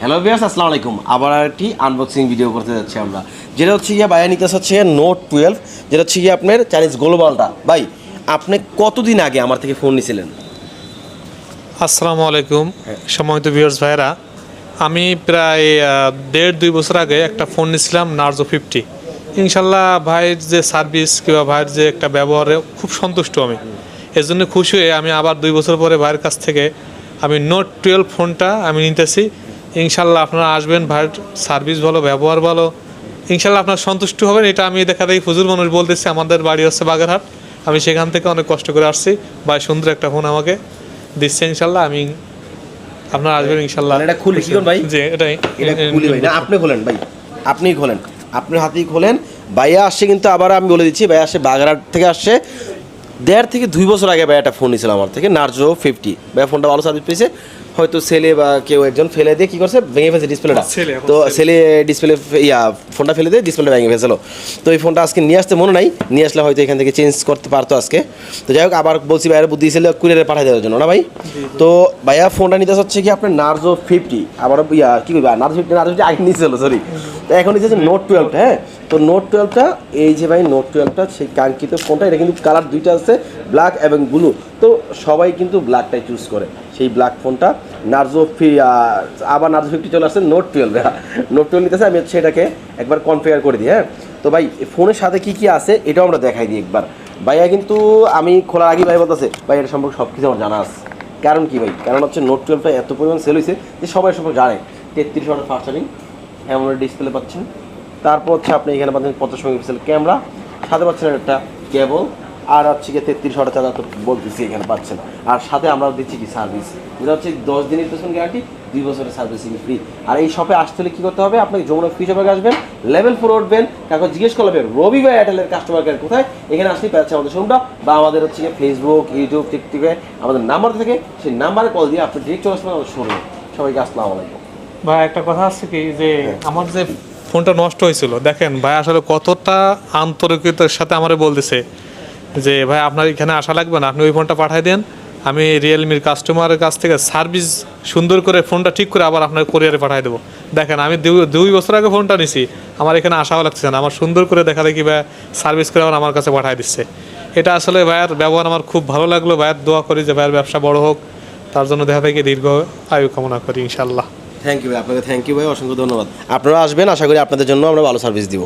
Hello viewers, আসসালামু আলাইকুম। আবার একটি আনবক্সিং ভিডিও করতে যাচ্ছি আমরা, যেটা হচ্ছে গিয়ে ভাইয়া নিতে হচ্ছে নোট 12, যেটা হচ্ছে গিয়ে আপনার চাইনিজ গ্লোবালটা। ভাই, আপনি কতদিন আগে আমার থেকে ফোন নিয়েছিলেন? আসসালামু আলাইকুম সম্মানিত ভিউয়ার্স ভাইরা, আমি প্রায় 1.5-2 বছর আগে একটা ফোন নিয়েছিলাম নার্জো 50। ইনশাল্লাহ ভাইয়ের যে সার্ভিস কিংবা ভাইয়ের যে একটা ব্যবহারে খুব সন্তুষ্ট আমি। এর জন্য খুশি হয়ে আমি আবার 2 বছর পরে ভাইয়ের কাছ থেকে আমি নোট 12 ফোনটা আমি নিতেছি। ইনশাল্লাহ আপনারা আসবেন, ভাইয়ের সার্ভিস ভালো, ব্যবহার ভালো, ইনশাল্লাহ আপনার সন্তুষ্ট হবেন। এটা আমি দেখা দেখি ফজুল মানুষ বলতেছি, আমাদের বাড়ি হচ্ছে বাগেরহাট, আমি সেখান থেকে অনেক কষ্ট করে আসছি। ভাই সুন্দর একটা ফোন আমাকে দিচ্ছে, ইনশাল্লাহ আমি আপনারা আসবেন ইনশাল্লাহ। এটা খুলে কি ভাই? যে এটাই এটা খুলে ভাই, না আপনি খোলেন ভাই, আপনিই খোলেন, আপনার হাতেই খোলেন। ভাইয়া আসছে কিন্তু, আবার আমি বলে দিচ্ছি, ভাইয়া আসছে বাগেরহাট থেকে, আসছে 1.5 থেকে 2 বছর আগে ভাইয়া একটা ফোন নিয়েছিল আমার থেকে, নার্জো 50। ভাইয়া ফোনটা ভালো সার্ভিস পেয়েছে, হয়তো সেলে বা কেউ একজন ফেলে দিয়ে কী করছে, ভেঙে ফেলছে ডিসপ্লেটা। তো সেলে ডিসপ্লে ফোনটা ফেলে দিয়ে ডিসপ্লেটা ভেঙে ফেলছিল। তো এই ফোনটা আজকে নিয়ে আসতে মনে নাই, নিয়ে আসলে হয়তো এখান থেকে চেঞ্জ করতে পারতো আজকে। তো যাই হোক, আবার বলছি ভাইয়ের বুদ্ধি ছিল কুরিয়ারে পাঠিয়ে দেওয়ার জন্য, না ভাই? তো ভাইয়া ফোনটা নিতে হচ্ছে কি আপনার নার্জো 50, আবার কী করবে নার্জো 50 আগে নিয়েছিল, সরি। তো এখন নিচ্ছে নোট 12। হ্যাঁ, তো নোট 12টা, এই যে ভাই নোট 12টা সেই কাঙ্ক্ষিত ফোনটা। এটা কিন্তু কালার দুইটা আছে, ব্ল্যাক এবং ব্লু। তো সবাই কিন্তু ব্ল্যাকটাই চুজ করে, সেই ব্ল্যাক ফোনটা নার্জো আবার নার্জো 50 চলে আসছে নোট 12। নোট 12 নিতেছে, আমি হচ্ছে এটাকে একবার কনফিগার করে দিই। হ্যাঁ, তো ভাই ফোনের সাথে কী কী আছে এটাও আমরা দেখাই দিই একবার। ভাইয়া কিন্তু আমি খোলার আগেই ভাই বলতেছে, ভাই এটা সম্পর্কে সব কিছু আমার জানা আছে। কারণ কি ভাই? কারণ হচ্ছে নোট 12টা এত পরিমাণ সেল হয়েছে যে সবাই সম্পর্কে জানে। 33 ওয়াটের ফাস্ট চার্জিং, এমন ডিসপ্লে পাচ্ছেন। তারপর হচ্ছে আপনি এখানে পাচ্ছেন 50 মেগাপিক্সেল ক্যামেরা, সাথে পাচ্ছেন একটা কেবল, আর হচ্ছে গিয়ে 33 ওয়াটের চার্জার তো বলতেছি এখানে পাচ্ছেন। আর সাথে আমরা দিচ্ছি কি সার্ভিস, যেটা হচ্ছে 10 দিনের পেছন গ্যারান্টি, 2 বছরের সার্ভিসিং ফ্রি। আর এই শপে আসতে হলে কী করতে হবে? আপনাকে যমুনা ফ্রি শপে আসবেন, লেভেল 4 উঠবেন, তারপর জিজ্ঞেস করবেন রবি ভাই এয়ারটেলের কাস্টমার কেয়ার কোথায়। এখানে আসলেই পাচ্ছে আমাদের শোরুমটা, বা আমাদের হচ্ছে গিয়ে ফেসবুক, ইউটিউব, টিকটকে আমাদের নাম্বার থেকে, সেই নাম্বারে কল দিয়ে আপনি ডিরেক্ট চলে আসবেন আমাদের শোরুমে। সবাইকে আসসালামু আলাইকুম। ভাই একটা কথা আছে কি, যে আমার যে ফোনটা নষ্ট হয়েছিল, দেখেন ভাই আসলে কতটা আন্তরিকতার সাথে আমারে বলতেছে যে ভাই আপনার এখানে আসা লাগবে না, আপনি ওই ফোনটা পাঠিয়ে দেন, আমি রিয়েলমির কাস্টমারের কাছ থেকে সার্ভিস সুন্দর করে ফোনটা ঠিক করে আবার আপনার কোরিয়ারে পাঠিয়ে দেবো। দেখেন আমি 2 বছর আগে ফোনটা নিছি, আমার এখানে আসাও লাগছে না, আমার সুন্দর করে দেখা দেখি ভাই সার্ভিস করে আমার কাছে পাঠিয়ে দিচ্ছে। এটা আসলে ভাইয়ের ব্যবহার আমার খুব ভালো লাগলো। ভাইয়ের দোয়া করি যে ভাইয়ের ব্যবসা বড় হোক, তার জন্য দেখা থেকে দীর্ঘ আয়ু কামনা করি ইনশাল্লাহ। থ্যাংক ইউ ভাই, আপনাকে থ্যাংক ইউ ভাই, অসংখ্য ধন্যবাদ। আপনারা আসবেন, আশা করি আপনাদের জন্য আমরা ভালো সার্ভিস দিব।